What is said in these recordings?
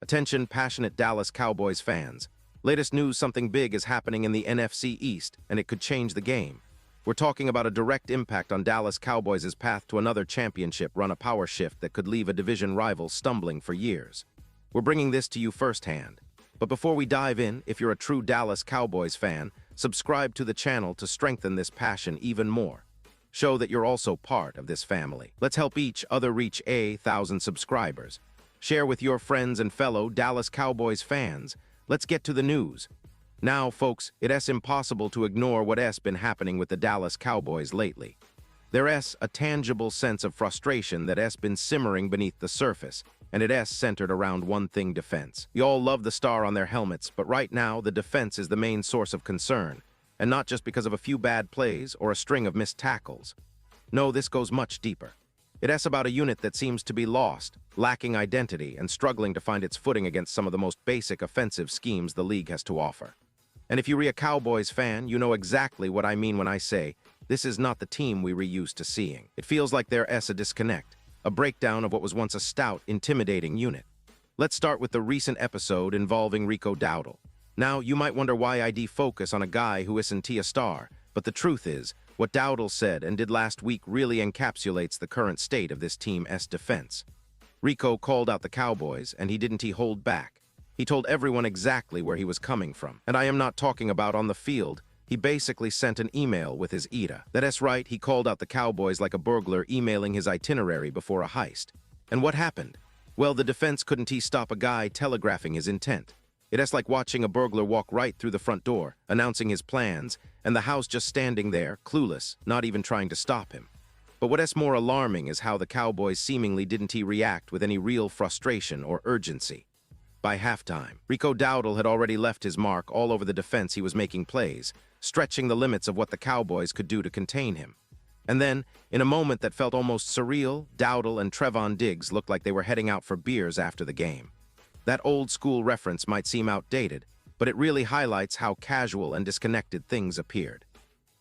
Attention, passionate Dallas Cowboys fans. Latest news, something big is happening in the NFC East, and it could change the game. We're talking about a direct impact on Dallas Cowboys' path to another championship run, a power shift that could leave a division rival stumbling for years. We're bringing this to you firsthand. But before we dive in, if you're a true Dallas Cowboys fan, subscribe to the channel to strengthen this passion even more. Show that you're also part of this family. Let's help each other reach 1,000 subscribers. Share with your friends and fellow Dallas Cowboys fans. Let's get to the news. Now, folks, it's impossible to ignore what's been happening with the Dallas Cowboys lately. There's a tangible sense of frustration that's been simmering beneath the surface, and it's centered around one thing: defense. We all love the star on their helmets, but right now the defense is the main source of concern, and not just because of a few bad plays or a string of missed tackles. No, this goes much deeper. It's about a unit that seems to be lost, lacking identity, and struggling to find its footing against some of the most basic offensive schemes the league has to offer. And if you're a Cowboys fan, you know exactly what I mean when I say, this is not the team we were used to seeing. It feels like there's a disconnect, a breakdown of what was once a stout, intimidating unit. Let's start with the recent episode involving Rico Dowdle. Now, you might wonder why I defocus on a guy who isn't a star, but the truth is, what Dowdle said and did last week really encapsulates the current state of this team's defense. Rico called out the Cowboys, and he didn't hold back. He told everyone exactly where he was coming from. And I am not talking about on the field. He basically sent an email with his ETA. That's right, he called out the Cowboys like a burglar emailing his itinerary before a heist. And what happened? Well, the defense couldn't stop a guy telegraphing his intent. It's like watching a burglar walk right through the front door, announcing his plans, and the house just standing there, clueless, not even trying to stop him. But what's more alarming is how the Cowboys seemingly didn't react with any real frustration or urgency. By halftime, Rico Dowdle had already left his mark all over the defense. He was making plays, stretching the limits of what the Cowboys could do to contain him. And then, in a moment that felt almost surreal, Dowdle and Trevon Diggs looked like they were heading out for beers after the game. That old-school reference might seem outdated, but it really highlights how casual and disconnected things appeared.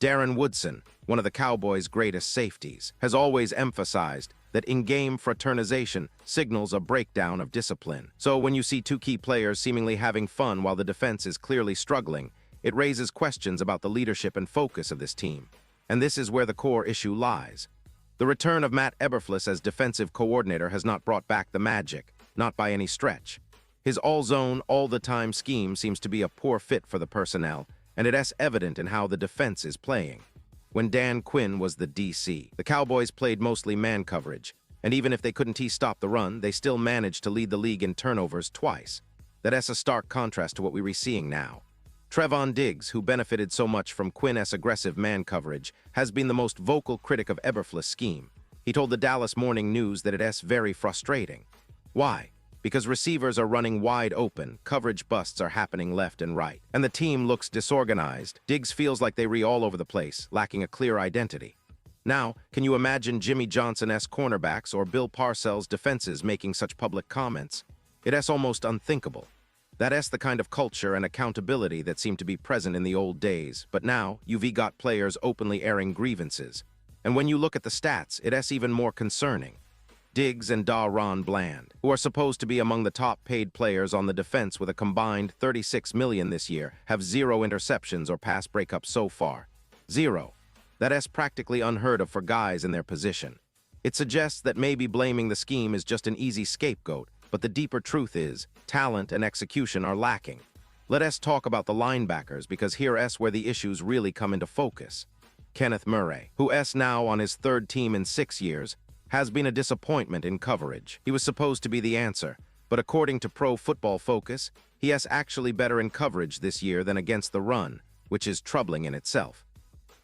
Darren Woodson, one of the Cowboys' greatest safeties, has always emphasized that in-game fraternization signals a breakdown of discipline. So when you see two key players seemingly having fun while the defense is clearly struggling, it raises questions about the leadership and focus of this team. And this is where the core issue lies. The return of Matt Eberflus as defensive coordinator has not brought back the magic, not by any stretch. His all-zone, all-the-time scheme seems to be a poor fit for the personnel, and it's evident in how the defense is playing. When Dan Quinn was the DC, the Cowboys played mostly man coverage, and even if they couldn't stop the run, they still managed to lead the league in turnovers twice. That's a stark contrast to what we're seeing now. Trevon Diggs, who benefited so much from Quinn's aggressive man coverage, has been the most vocal critic of Eberflus' scheme. He told the Dallas Morning News that it's very frustrating. Why? Because receivers are running wide open, coverage busts are happening left and right, and the team looks disorganized. Diggs feels like they're all over the place, lacking a clear identity. Now, can you imagine Jimmy Johnson's cornerbacks or Bill Parcells' defenses making such public comments? It's almost unthinkable. That's the kind of culture and accountability that seemed to be present in the old days, but now you've got players openly airing grievances. And when you look at the stats, it's even more concerning. Diggs and DaRon Bland, who are supposed to be among the top-paid players on the defense with a combined $36 million this year, have 0 interceptions or pass breakups so far. 0. That's practically unheard of for guys in their position. It suggests that maybe blaming the scheme is just an easy scapegoat, but the deeper truth is, talent and execution are lacking. Let us talk about the linebackers, because here's where the issues really come into focus. Kenneth Murray, who's now on his third team in 6 years, has been a disappointment in coverage. He was supposed to be the answer, but according to Pro Football Focus, he is actually better in coverage this year than against the run, which is troubling in itself.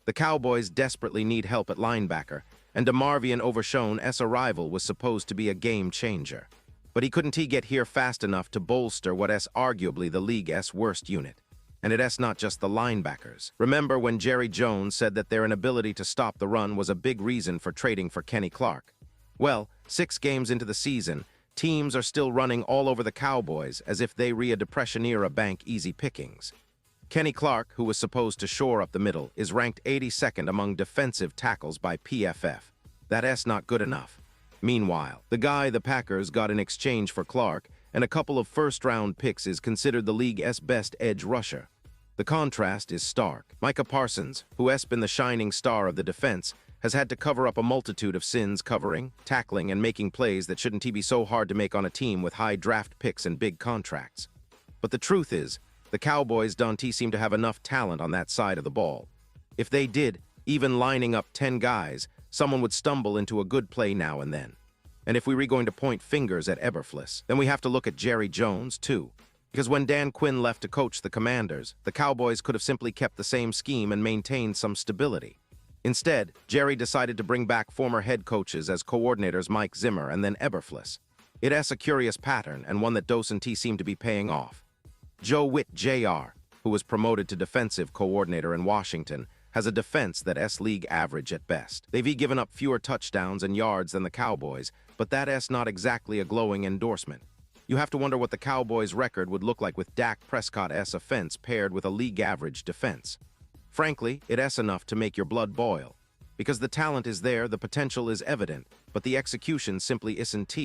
The Cowboys desperately need help at linebacker, and DeMarvion Overshown's arrival was supposed to be a game-changer. But he couldn't get here fast enough to bolster what's arguably the league's worst unit. And it's not just the linebackers. Remember when Jerry Jones said that their inability to stop the run was a big reason for trading for Kenny Clark? Well, 6 games into the season, teams are still running all over the Cowboys as if they a Depression-era bank easy pickings. Kenny Clark, who was supposed to shore up the middle, is ranked 82nd among defensive tackles by PFF. That's not good enough. Meanwhile, the guy the Packers got in exchange for Clark and a couple of first-round picks is considered the league's best edge rusher. The contrast is stark. Micah Parsons, who has been the shining star of the defense, has had to cover up a multitude of sins covering, tackling, and making plays that shouldn't be so hard to make on a team with high draft picks and big contracts. But the truth is, the Cowboys don't seem to have enough talent on that side of the ball. If they did, even lining up 10 guys, someone would stumble into a good play now and then. And if we were going to point fingers at Eberflus, then we have to look at Jerry Jones, too. Because when Dan Quinn left to coach the Commanders, the Cowboys could have simply kept the same scheme and maintained some stability. Instead, Jerry decided to bring back former head coaches as coordinators Mike Zimmer and then Eberflus. It has a curious pattern and one that doesn't seem to be paying off. Joe Witt Jr., who was promoted to defensive coordinator in Washington, has a defense that's league average at best. They've given up fewer touchdowns and yards than the Cowboys, but that's not exactly a glowing endorsement. You have to wonder what the Cowboys' record would look like with Dak Prescott's offense paired with a league average defense. Frankly, it's enough to make your blood boil. Because the talent is there, the potential is evident, but the execution simply isn't.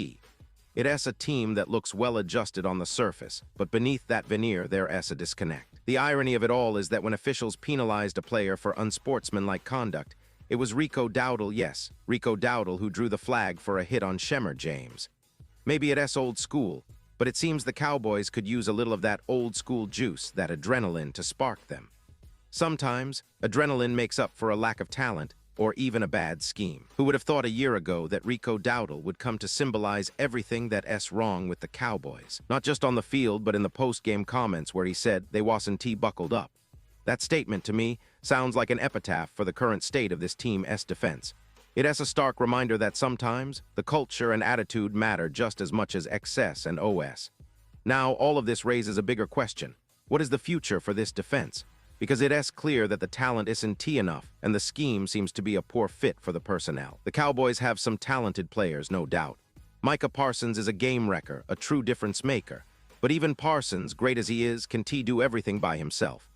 It's a team that looks well-adjusted on the surface, but beneath that veneer there's a disconnect. The irony of it all is that when officials penalized a player for unsportsmanlike conduct, it was Rico Dowdle, yes, Rico Dowdle, who drew the flag for a hit on Shemar James. Maybe it's old school, but it seems the Cowboys could use a little of that old-school juice, that adrenaline, to spark them. Sometimes, adrenaline makes up for a lack of talent or even a bad scheme. Who would have thought a year ago that Rico Dowdle would come to symbolize everything that's wrong with the Cowboys? Not just on the field, but in the post-game comments where he said they wasn't buckled up. That statement, to me, sounds like an epitaph for the current state of this team's defense. It's a stark reminder that sometimes the culture and attitude matter just as much as excess and OS. Now, all of this raises a bigger question. What is the future for this defense? Because it's clear that the talent isn't enough, and the scheme seems to be a poor fit for the personnel. The Cowboys have some talented players, no doubt. Micah Parsons is a game wrecker, a true difference maker. But even Parsons, great as he is, can do everything by himself.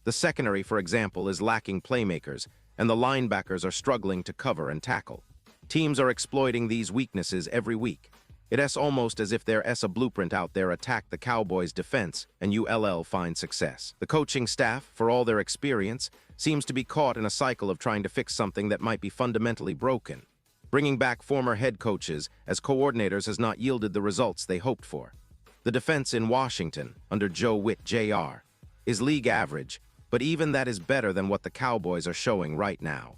The secondary, for example, is lacking playmakers, and the linebackers are struggling to cover and tackle. Teams are exploiting these weaknesses every week. It's almost as if there's a blueprint out there: attack the Cowboys' defense, and you'll find success. The coaching staff, for all their experience, seems to be caught in a cycle of trying to fix something that might be fundamentally broken. Bringing back former head coaches as coordinators has not yielded the results they hoped for. The defense in Washington, under Joe Witt Jr., is league average, but even that is better than what the Cowboys are showing right now.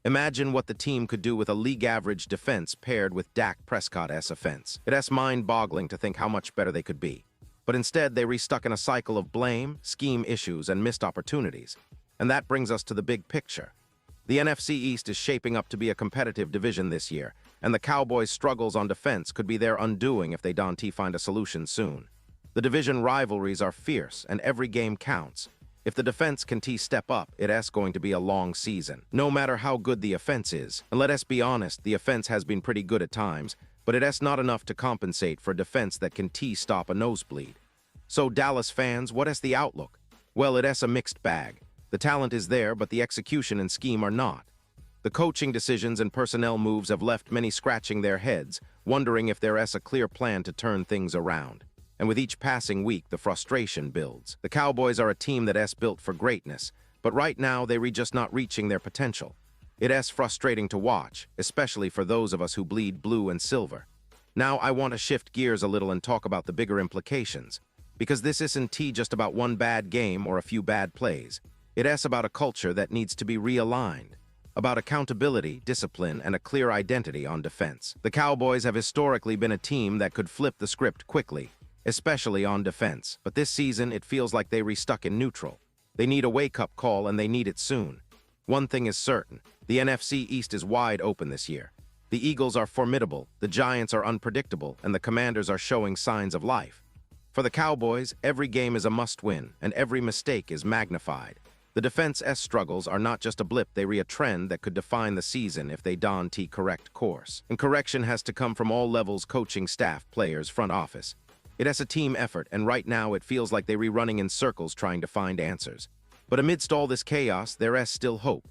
Imagine what the team could do with a league-average defense paired with Dak Prescott's offense. It's mind-boggling to think how much better they could be. But instead, they restuck in a cycle of blame, scheme issues, and missed opportunities. And that brings us to the big picture. The NFC East is shaping up to be a competitive division this year, and the Cowboys' struggles on defense could be their undoing if they don't find a solution soon. The division rivalries are fierce, and every game counts. If the defense can step up, it's going to be a long season, no matter how good the offense is. And let us be honest, the offense has been pretty good at times, but it's not enough to compensate for a defense that can stop a nosebleed. So Dallas fans, what is the outlook? Well, it's a mixed bag. The talent is there, but the execution and scheme are not. The coaching decisions and personnel moves have left many scratching their heads, wondering if there's a clear plan to turn things around. And with each passing week, the frustration builds. The Cowboys are a team that's built for greatness, but right now they're just not reaching their potential. It's frustrating to watch, especially for those of us who bleed blue and silver. Now I want to shift gears a little and talk about the bigger implications, because this isn't just about one bad game or a few bad plays. It's about a culture that needs to be realigned, about accountability, discipline, and a clear identity on defense. The Cowboys have historically been a team that could flip the script quickly, especially on defense. But this season, it feels like they restuck in neutral. They need a wake-up call, and they need it soon. One thing is certain, the NFC East is wide open this year. The Eagles are formidable, the Giants are unpredictable, and the Commanders are showing signs of life. For the Cowboys, every game is a must-win, and every mistake is magnified. The defense's struggles are not just a blip, they're a trend that could define the season if they don't correct course. And correction has to come from all levels: coaching staff, players, front office. It's a team effort, and right now it feels like they're running in circles trying to find answers. But amidst all this chaos, there's still hope.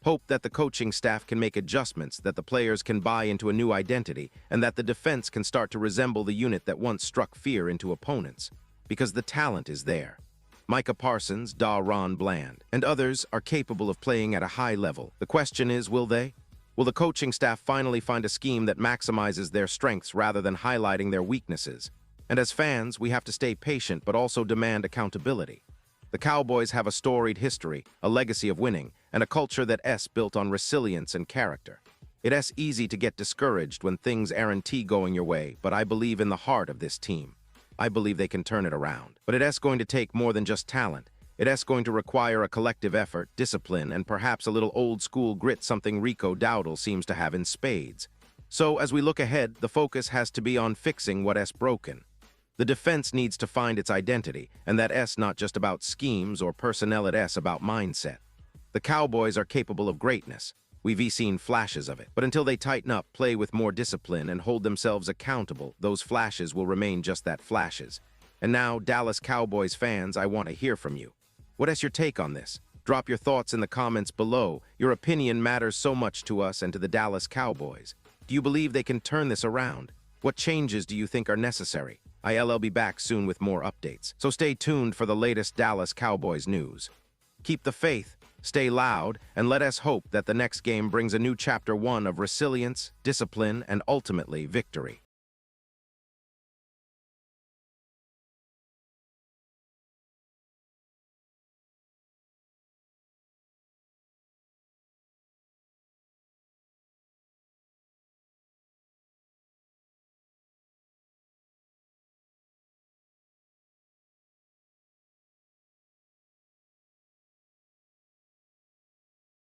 Hope that the coaching staff can make adjustments, that the players can buy into a new identity, and that the defense can start to resemble the unit that once struck fear into opponents. Because the talent is there. Micah Parsons, Ron Bland, and others are capable of playing at a high level. The question is, will they? Will the coaching staff finally find a scheme that maximizes their strengths rather than highlighting their weaknesses? And as fans, we have to stay patient but also demand accountability. The Cowboys have a storied history, a legacy of winning, and a culture that's built on resilience and character. It's easy to get discouraged when things aren't going your way, but I believe in the heart of this team. I believe they can turn it around. But it's going to take more than just talent. It's going to require a collective effort, discipline, and perhaps a little old-school grit, something Rico Dowdle seems to have in spades. So, as we look ahead, the focus has to be on fixing what's broken. The defense needs to find its identity, and that's not just about schemes or personnel, it's about mindset. The Cowboys are capable of greatness. We've seen flashes of it. But until they tighten up, play with more discipline, and hold themselves accountable, those flashes will remain just that, flashes. And now, Dallas Cowboys fans, I want to hear from you. What's your take on this? Drop your thoughts in the comments below. Your opinion matters so much to us and to the Dallas Cowboys. Do you believe they can turn this around? What changes do you think are necessary? I'll be back soon with more updates, so stay tuned for the latest Dallas Cowboys news. Keep the faith, stay loud, and let us hope that the next game brings a new chapter 1 of resilience, discipline, and ultimately victory.